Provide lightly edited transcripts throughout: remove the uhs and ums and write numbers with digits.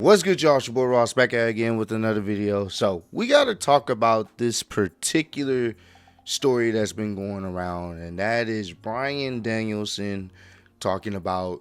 What's good, y'all? It's your boy Ross back at it again with another video. So we got to talk about this particular story that's been going around, and that is Bryan Danielson talking about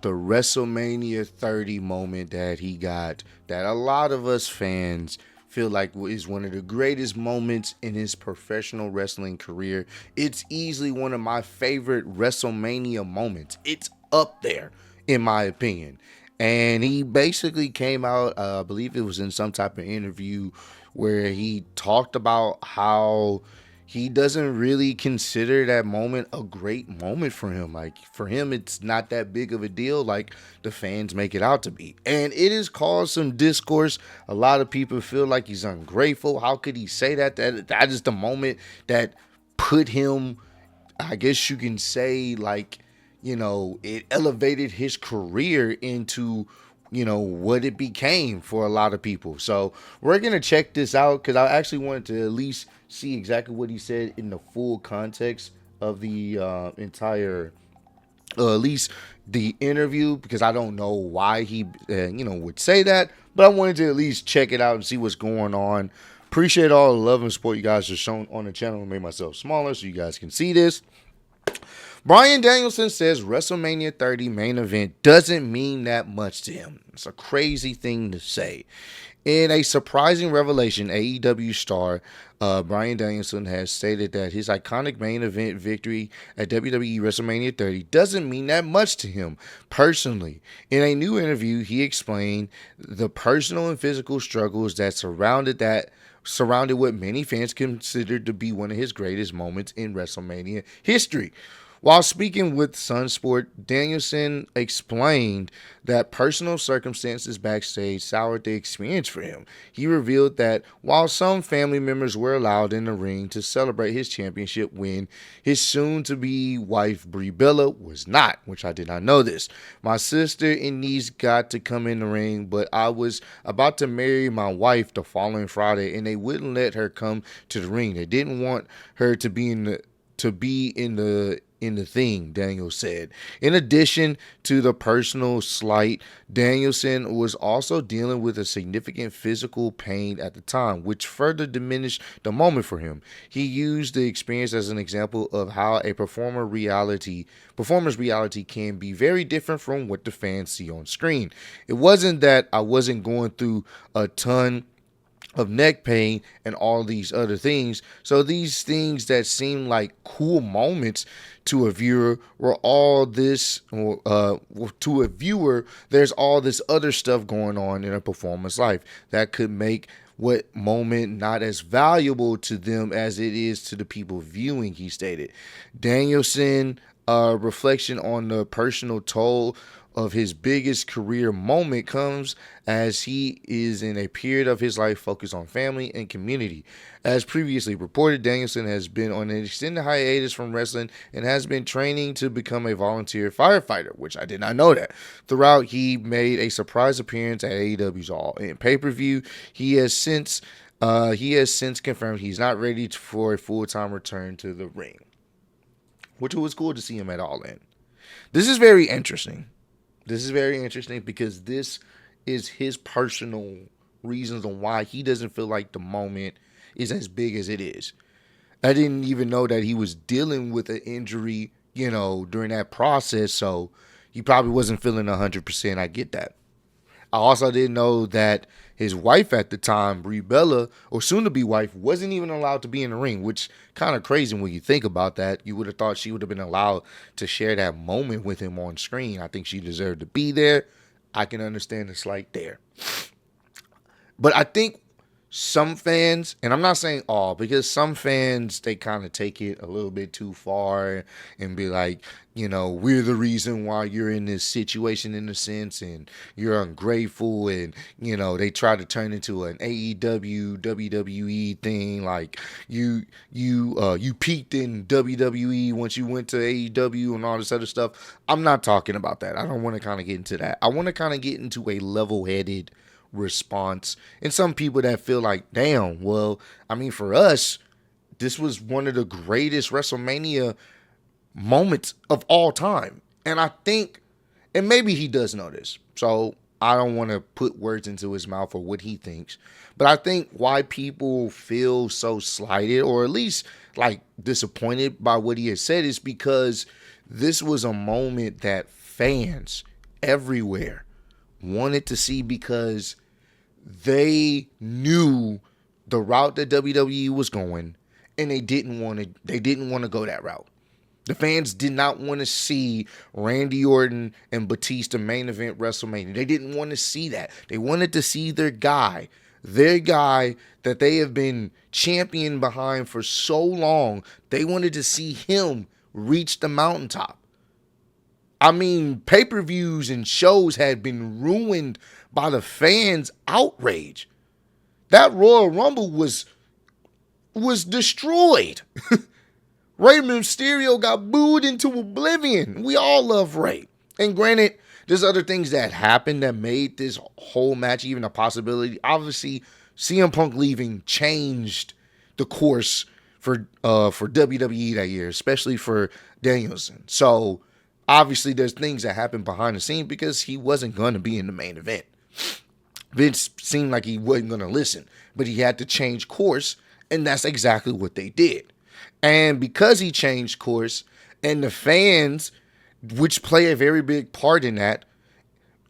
the WrestleMania 30 moment that he got, that a lot of us fans feel like is one of the greatest moments in his professional wrestling career. It's easily one of my favorite WrestleMania moments. It's up there, in my opinion. And he basically came out, I believe it was in some type of interview, where he talked about how he doesn't really consider that moment a great moment for him. Like, for him, it's not that big of a deal like the fans make it out to be. And it has caused some discourse. A lot of people feel like he's ungrateful. How could he say that? That is the moment that put him, I guess you can say, like, it elevated his career into, what it became for a lot of people. So we're going to check this out because I actually wanted to at least see exactly what he said in the full context of the entire, at least the interview, because I don't know why he, would say that, but I wanted to at least check it out and see what's going on. Appreciate all the love and support you guys have shown on the channel and made myself smaller so you guys can see this. Bryan Danielson says WrestleMania 30 main event doesn't mean that much to him. It's a crazy thing to say. In a surprising revelation, AEW star Bryan Danielson has stated that his iconic main event victory at WWE WrestleMania 30 doesn't mean that much to him personally. In a new interview, he explained the personal and physical struggles that surrounded what many fans considered to be one of his greatest moments in WrestleMania history. While speaking with Sunsport, Danielson explained that personal circumstances backstage soured the experience for him. He revealed that while some family members were allowed in the ring to celebrate his championship win, his soon-to-be wife Brie Bella was not, which I did not know this. My sister and niece got to come in the ring, but I was about to marry my wife the following Friday, and they wouldn't let her come to the ring. They didn't want her to be in the thing, Daniel said. In addition to the personal slight, Danielson was also dealing with a significant physical pain at the time, which further diminished the moment for him. He used the experience as an example of how a performer's reality can be very different from what the fans see on screen. It wasn't that I wasn't going through a ton of neck pain and all these other things. So these things that seem like cool moments to a viewer were all this, to a viewer, there's all this other stuff going on in a performer's life that could make what moment not as valuable to them as it is to the people viewing, he stated. Danielson reflection on the personal toll of his biggest career moment comes as he is in a period of his life focused on family and community. As previously reported, Danielson has been on an extended hiatus from wrestling and has been training to become a volunteer firefighter, which I did not know that. Throughout, he made a surprise appearance at AEW's All In pay-per-view. He has since confirmed he's not ready for a full-time return to the ring, which was cool to see him at All In. This is very interesting. This is very interesting because this is his personal reasons on why he doesn't feel like the moment is as big as it is. I didn't even know that he was dealing with an injury, during that process, so he probably wasn't feeling 100%. I get that. I also didn't know that his wife at the time, Brie Bella, or soon-to-be wife, wasn't even allowed to be in the ring, which kind of crazy when you think about that. You would have thought she would have been allowed to share that moment with him on screen. I think she deserved to be there. I can understand the slight there. But I think some fans, and I'm not saying all, because some fans, they kind of take it a little bit too far and be like, we're the reason why you're in this situation in a sense, and you're ungrateful, and, they try to turn into an AEW, WWE thing, like you peaked in WWE once you went to AEW and all this other stuff. I'm not talking about that. I don't want to kind of get into that. I want to kind of get into a level-headed response, and some people that feel like, damn, well, I mean, for us, this was one of the greatest WrestleMania moments of all time. And I think, and maybe he does know this, so I don't want to put words into his mouth or what he thinks, but I think why people feel so slighted or at least like disappointed by what he has said is because this was a moment that fans everywhere wanted to see because they knew the route that WWE was going and they didn't want to go that route. The fans did not want to see Randy Orton and Batista main event WrestleMania. They didn't want to see that. They wanted to see their guy that they have been champion behind for so long. They wanted to see him reach the mountaintop. I mean, pay-per-views and shows had been ruined by the fans' outrage. That Royal Rumble was destroyed. Rey Mysterio got booed into oblivion. We all love Rey. And granted, there's other things that happened that made this whole match even a possibility. Obviously, CM Punk leaving changed the course for WWE that year, especially for Danielson. So, obviously, there's things that happened behind the scenes because he wasn't going to be in the main event. Vince seemed like he wasn't going to listen, but he had to change course, and that's exactly what they did. And because he changed course, and the fans, which play a very big part in that,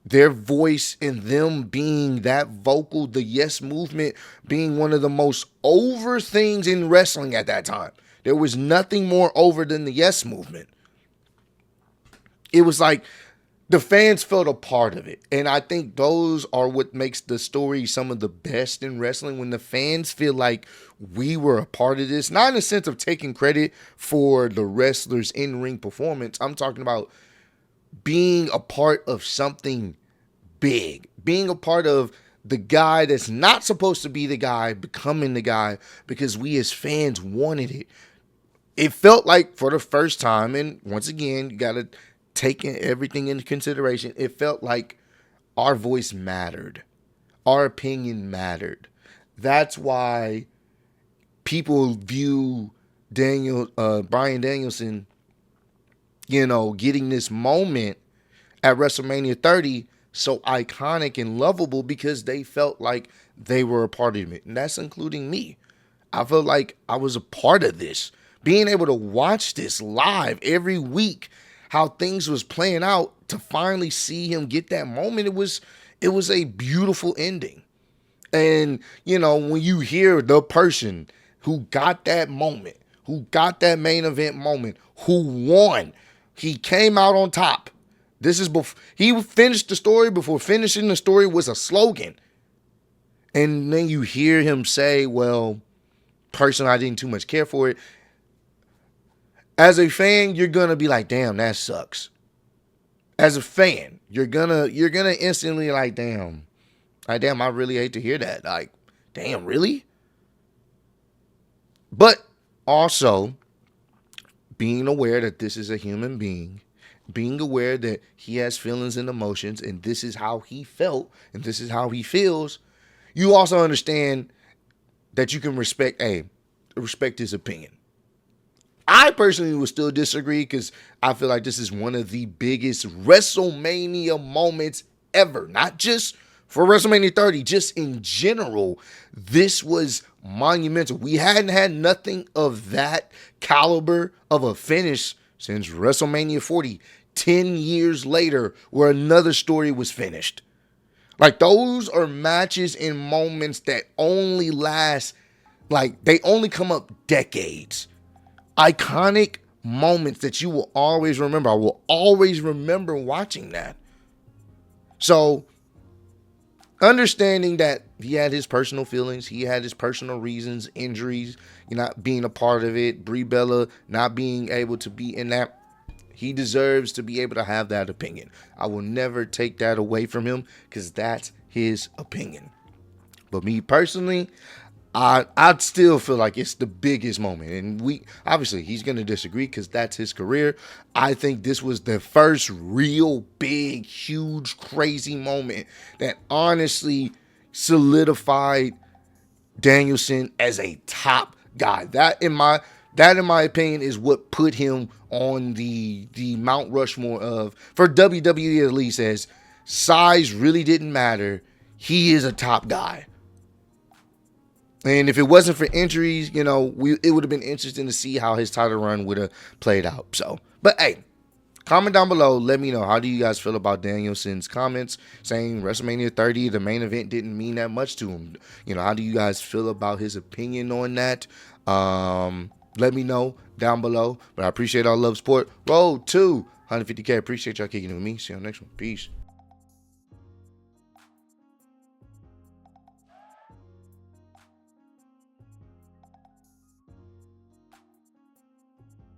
their voice and them being that vocal, the Yes movement being one of the most over things in wrestling at that time. There was nothing more over than the Yes movement. It was like the fans felt a part of it. And I think those are what makes the story some of the best in wrestling, when the fans feel like we were a part of this. Not in the sense of taking credit for the wrestler's in-ring performance. I'm talking about being a part of something big. Being a part of the guy that's not supposed to be the guy becoming the guy because we as fans wanted it. It felt like for the first time, and once again, you got to taking everything into consideration, it felt like our voice mattered. Our opinion mattered. That's why people view Bryan Danielson, getting this moment at WrestleMania 30 so iconic and lovable because they felt like they were a part of it. And that's including me. I felt like I was a part of this. Being able to watch this live every week, how things was playing out, to finally see him get that moment, it was a beautiful ending. And, when you hear the person who got that moment, who got that main event moment, who won, he came out on top. This is before he finished the story. Before finishing the story was a slogan. And then you hear him say, well, personally, I didn't too much care for it. As a fan, you're gonna be like, damn, that sucks. As a fan, you're gonna instantly like, damn, I really hate to hear that. Like, damn, really? But also being aware that this is a human being, being aware that he has feelings and emotions, and this is how he felt, and this is how he feels, you also understand that you can respect his opinion. I personally would still disagree because I feel like this is one of the biggest WrestleMania moments ever. Not just for WrestleMania 30, just in general. This was monumental. We hadn't had nothing of that caliber of a finish since WrestleMania 40, 10 years later, where another story was finished. Like, those are matches and moments that only last, like, they only come up decades. Iconic moments that you will always remember. I will always remember watching that. So, understanding that he had his personal feelings, he had his personal reasons, injuries, not being a part of it, Brie Bella not being able to be in that, he deserves to be able to have that opinion. I will never take that away from him because that's his opinion. But me personally, I'd still feel like it's the biggest moment. And obviously he's going to disagree because that's his career. I think this was the first real big, huge, crazy moment that honestly solidified Danielson as a top guy. That in my opinion is what put him on the Mount Rushmore for WWE, at least, as size really didn't matter. He is a top guy. And if it wasn't for injuries, you know, it would have been interesting to see how his title run would have played out. So, but hey, comment down below. Let me know, how do you guys feel about Danielson's comments saying WrestleMania 30, the main event, didn't mean that much to him? You know, how do you guys feel about his opinion on that? Let me know down below. But I appreciate all love, support. Road to 150K. Appreciate y'all kicking it with me. See you on the next one. Peace.